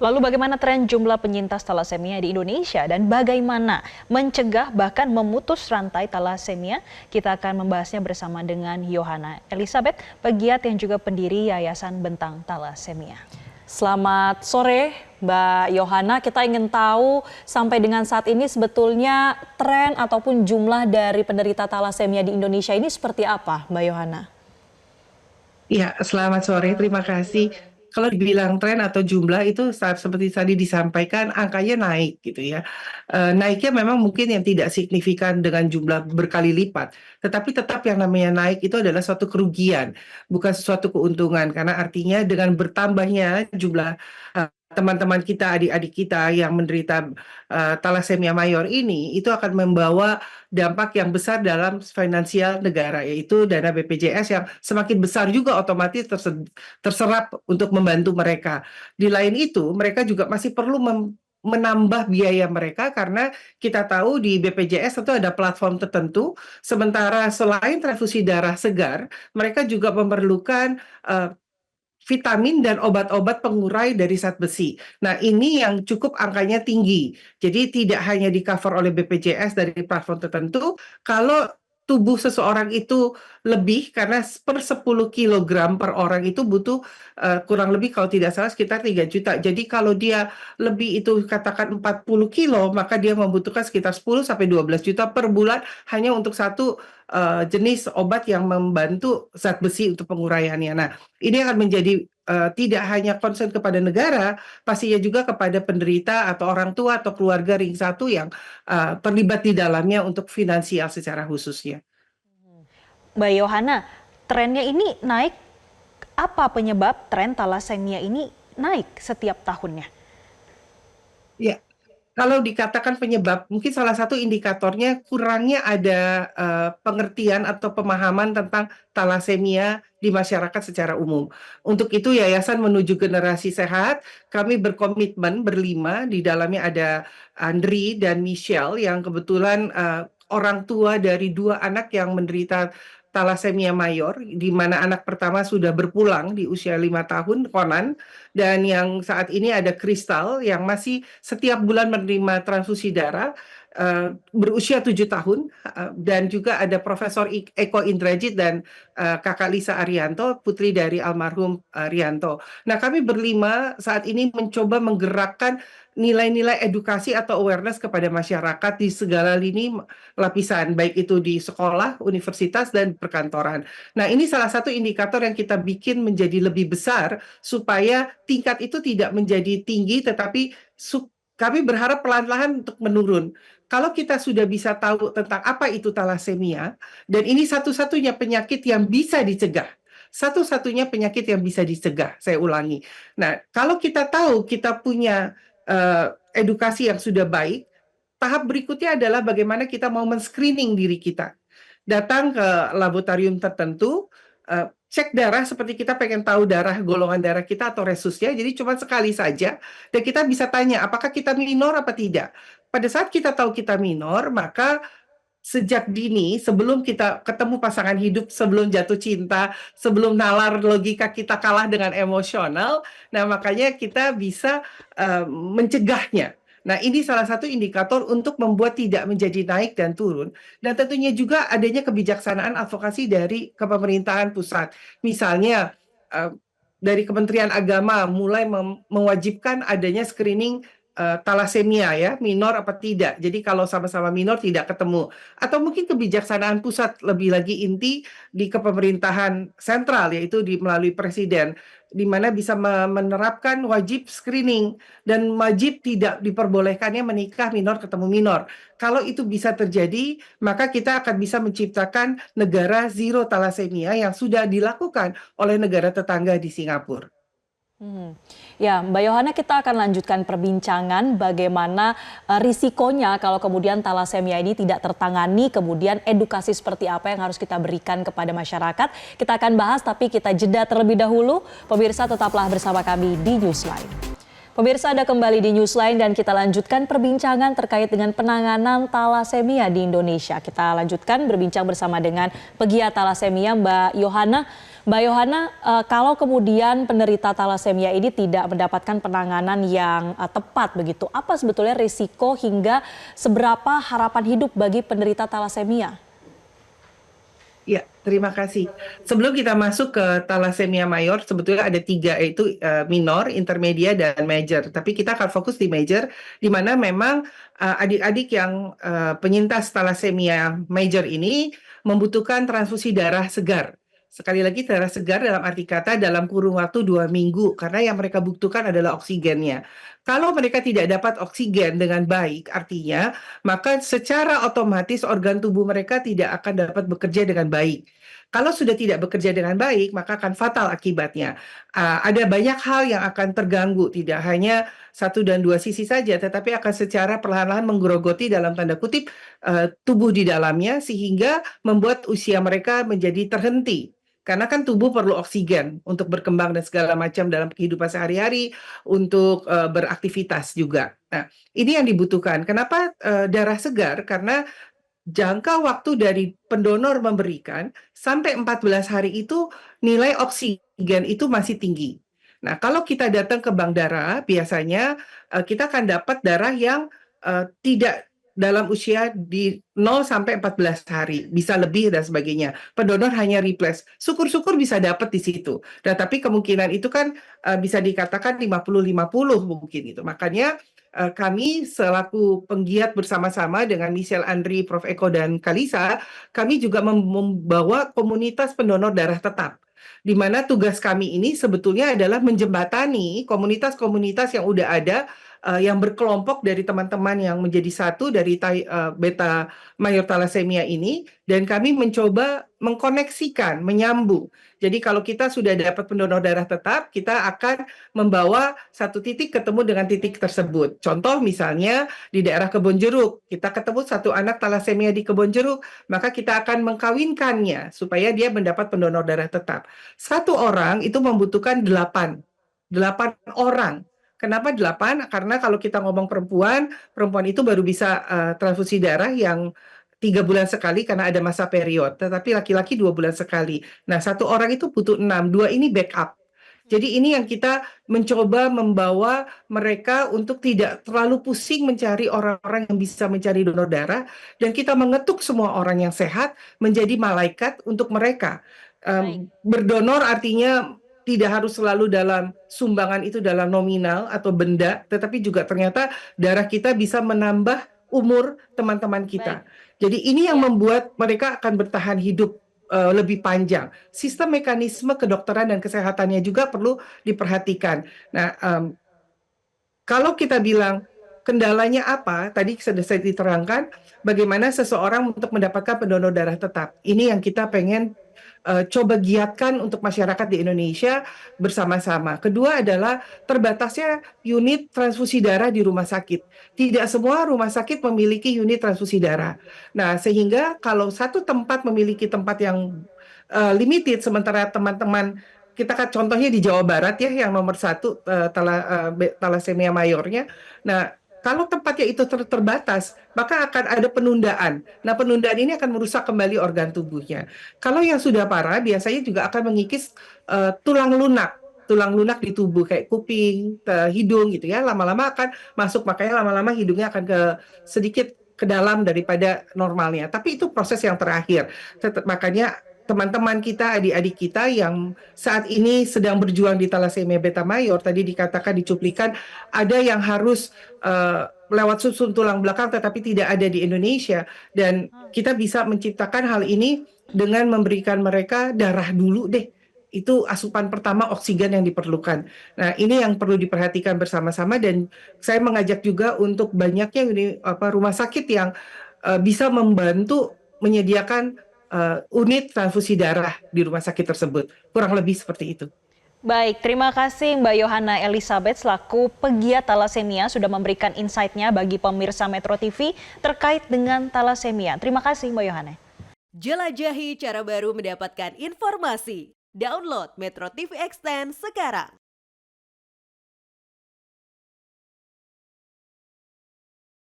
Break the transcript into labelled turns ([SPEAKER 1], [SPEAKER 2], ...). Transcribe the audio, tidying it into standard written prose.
[SPEAKER 1] Lalu bagaimana tren jumlah penyintas talasemia di Indonesia dan bagaimana mencegah bahkan memutus rantai talasemia? Kita akan membahasnya bersama dengan Yohana Elizabeth, pegiat yang juga pendiri Yayasan Bentang Talasemia. Selamat sore Mbak Yohana, kita ingin tahu sampai dengan saat ini sebetulnya tren ataupun jumlah dari penderita talasemia di Indonesia ini seperti apa Mbak Yohana?
[SPEAKER 2] Ya, selamat sore. Terima kasih. Kalau dibilang tren atau jumlah itu seperti tadi disampaikan angkanya naik gitu ya. Naiknya memang mungkin yang tidak signifikan dengan jumlah berkali lipat, tetapi tetap yang namanya naik itu adalah suatu kerugian, bukan sesuatu keuntungan karena artinya dengan bertambahnya jumlah teman-teman kita, adik-adik kita yang menderita talasemia mayor ini itu akan membawa dampak yang besar dalam finansial negara, yaitu dana BPJS yang semakin besar juga otomatis terserap untuk membantu mereka. Di lain itu, mereka juga masih perlu menambah biaya mereka karena kita tahu di BPJS itu ada platform tertentu, sementara selain transfusi darah segar, mereka juga memerlukan vitamin dan obat-obat pengurai dari zat besi. Nah, ini yang cukup angkanya tinggi. Jadi tidak hanya di-cover oleh BPJS dari platform tertentu, kalau tubuh seseorang itu lebih karena per 10 kilogram per orang itu butuh kurang lebih kalau tidak salah sekitar 3 juta. Jadi kalau dia lebih itu katakan 40 kilo, maka dia membutuhkan sekitar 10 sampai 12 juta per bulan hanya untuk satu jenis obat yang membantu zat besi untuk penguraiannya. Nah, ini akan menjadi tidak hanya concern kepada negara, pastinya juga kepada penderita atau orang tua atau keluarga ring satu yang terlibat di dalamnya untuk finansial secara khususnya.
[SPEAKER 1] Mbak Yohana, trennya ini naik, apa penyebab tren talasemia ini naik setiap tahunnya?
[SPEAKER 2] Ya, kalau dikatakan penyebab, mungkin salah satu indikatornya kurangnya ada pengertian atau pemahaman tentang talasemia di masyarakat secara umum. Untuk itu Yayasan Menuju Generasi Sehat, kami berkomitmen berlima, di dalamnya ada Andri dan Michelle yang kebetulan orang tua dari 2 anak yang menderita talasemia mayor, di mana anak pertama sudah berpulang di usia 5 tahun, konan, dan yang saat ini ada Kristal yang masih setiap bulan menerima transfusi darah, berusia 7 tahun, dan juga ada Profesor Eko Indrajit dan Kakak Lisa Arianto, putri dari almarhum Rianto. Nah, kami berlima saat ini mencoba menggerakkan nilai-nilai edukasi atau awareness kepada masyarakat di segala lini lapisan, baik itu di sekolah, universitas, dan perkantoran. Nah, ini salah satu indikator yang kita bikin menjadi lebih besar supaya tingkat itu tidak menjadi tinggi, tetapi kami berharap pelan-pelan untuk menurun. Kalau kita sudah bisa tahu tentang apa itu talasemia, dan ini satu-satunya penyakit yang bisa dicegah, satu-satunya penyakit yang bisa dicegah, saya ulangi. Nah, kalau kita tahu kita punya edukasi yang sudah baik, tahap berikutnya adalah bagaimana kita mau men-screening diri kita. Datang ke laboratorium tertentu, cek darah seperti kita pengen tahu darah, golongan darah kita atau resusnya, jadi cuma sekali saja, dan kita bisa tanya apakah kita minor apa tidak. Pada saat kita tahu kita minor, maka sejak dini, sebelum kita ketemu pasangan hidup, sebelum jatuh cinta, sebelum nalar logika kita kalah dengan emosional, nah makanya kita bisa mencegahnya. Nah, ini salah satu indikator untuk membuat tidak menjadi naik dan turun. Dan tentunya juga adanya kebijaksanaan advokasi dari kepemerintahan pusat. Misalnya, dari Kementerian Agama mulai mewajibkan adanya screening talasemia ya, minor apa tidak. Jadi kalau sama-sama minor tidak ketemu. Atau mungkin kebijaksanaan pusat lebih lagi inti di kepemerintahan sentral, yaitu melalui presiden, di mana bisa menerapkan wajib screening dan wajib tidak diperbolehkannya menikah minor ketemu minor. Kalau itu bisa terjadi, maka kita akan bisa menciptakan negara zero talasemia yang sudah dilakukan oleh negara tetangga di Singapura.
[SPEAKER 1] Ya, Mbak Yohana, kita akan lanjutkan perbincangan bagaimana risikonya kalau kemudian talasemia ini tidak tertangani, kemudian edukasi seperti apa yang harus kita berikan kepada masyarakat. Kita akan bahas, tapi kita jeda terlebih dahulu. Pemirsa, tetaplah bersama kami di Newsline. Pemirsa, ada kembali di Newsline dan kita lanjutkan perbincangan terkait dengan penanganan talasemia di Indonesia. Kita lanjutkan berbincang bersama dengan pegiat talasemia Mbak Yohana. Mbak Yohana, kalau kemudian penderita talasemia ini tidak mendapatkan penanganan yang tepat begitu, apa sebetulnya risiko hingga seberapa harapan hidup bagi penderita talasemia?
[SPEAKER 2] Ya, terima kasih. Sebelum kita masuk ke thalassemia mayor, sebetulnya ada tiga, yaitu minor, intermedia, dan major. Tapi kita akan fokus di major, di mana memang adik-adik yang penyintas thalassemia major ini membutuhkan transfusi darah segar. Sekali lagi, darah segar dalam arti kata dalam kurun waktu 2 minggu, karena yang mereka butuhkan adalah oksigennya. Kalau mereka tidak dapat oksigen dengan baik, artinya maka secara otomatis organ tubuh mereka tidak akan dapat bekerja dengan baik. Kalau sudah tidak bekerja dengan baik, maka akan fatal akibatnya. Ada banyak hal yang akan terganggu, tidak hanya satu dan dua sisi saja, tetapi akan secara perlahan-lahan menggerogoti dalam tanda kutip tubuh di dalamnya, sehingga membuat usia mereka menjadi terhenti. Karena kan tubuh perlu oksigen untuk berkembang dan segala macam dalam kehidupan sehari-hari, untuk beraktivitas juga. Nah, ini yang dibutuhkan. Kenapa darah segar? Karena jangka waktu dari pendonor memberikan sampai 14 hari itu nilai oksigen itu masih tinggi. Nah, kalau kita datang ke bank darah, biasanya kita akan dapat darah yang tidak dalam usia di 0 sampai 14 hari, bisa lebih dan sebagainya. Pendonor hanya replace. Syukur-syukur bisa dapat di situ. Nah, tapi kemungkinan itu kan bisa dikatakan 50-50 mungkin itu. Makanya kami selaku penggiat bersama-sama dengan Michelle Andri, Prof. Eko, dan Kalisa, kami juga membawa komunitas pendonor darah tetap. Di mana tugas kami ini sebetulnya adalah menjembatani komunitas-komunitas yang udah ada, yang berkelompok dari teman-teman yang menjadi satu dari beta mayor thalassemia ini, dan kami mencoba mengkoneksikan, menyambung. Jadi kalau kita sudah dapat pendonor darah tetap, kita akan membawa satu titik ketemu dengan titik tersebut. Contoh misalnya di daerah Kebonjeruk, kita ketemu satu anak thalassemia di Kebonjeruk, maka kita akan mengkawinkannya supaya dia mendapat pendonor darah tetap. Satu orang itu membutuhkan 8 orang. Kenapa 8? Karena kalau kita ngomong perempuan itu baru bisa transfusi darah yang 3 bulan sekali karena ada masa period. Tetapi laki-laki 2 bulan sekali. Nah, satu orang itu butuh 6. 2 ini backup. Jadi ini yang kita mencoba membawa mereka untuk tidak terlalu pusing mencari orang-orang yang bisa mencari donor darah, dan kita mengetuk semua orang yang sehat menjadi malaikat untuk mereka. Berdonor artinya tidak harus selalu dalam sumbangan itu dalam nominal atau benda, tetapi juga ternyata darah kita bisa menambah umur teman-teman kita. Jadi ini yang membuat mereka akan bertahan hidup lebih panjang. Sistem mekanisme kedokteran dan kesehatannya juga perlu diperhatikan. Nah, kalau kita bilang kendalanya apa, tadi sudah saya diterangkan bagaimana seseorang untuk mendapatkan pendonor darah tetap. Ini yang kita pengen coba giatkan untuk masyarakat di Indonesia bersama-sama. Kedua adalah terbatasnya unit transfusi darah di rumah sakit. Tidak semua rumah sakit memiliki unit transfusi darah. Nah, sehingga kalau satu tempat memiliki tempat yang limited, sementara teman-teman kita kan contohnya di Jawa Barat ya, yang nomor 1 thalassemia mayornya. Nah, kalau tempatnya itu terbatas, maka akan ada penundaan. Nah, penundaan ini akan merusak kembali organ tubuhnya. Kalau yang sudah parah, biasanya juga akan mengikis tulang lunak di tubuh, kayak kuping, hidung gitu ya. Lama-lama akan masuk, makanya lama-lama hidungnya akan sedikit ke dalam daripada normalnya. Tapi itu proses yang terakhir. Makanya teman-teman kita, adik-adik kita yang saat ini sedang berjuang di thalassemia beta mayor, tadi dikatakan dicuplikan, ada yang harus lewat susun tulang belakang tetapi tidak ada di Indonesia, dan kita bisa menciptakan hal ini dengan memberikan mereka darah dulu deh. Itu asupan pertama oksigen yang diperlukan. Nah, ini yang perlu diperhatikan bersama-sama, dan saya mengajak juga untuk banyaknya rumah sakit yang bisa membantu menyediakan unit transfusi darah di rumah sakit tersebut. Kurang lebih seperti itu.
[SPEAKER 1] Baik, terima kasih Mbak Yohana Elizabeth selaku pegiat talasemia sudah memberikan insight-nya bagi pemirsa Metro TV terkait dengan talasemia. Terima kasih Mbak Yohana.
[SPEAKER 3] Jelajahi cara baru mendapatkan informasi. Download Metro TV Extend sekarang.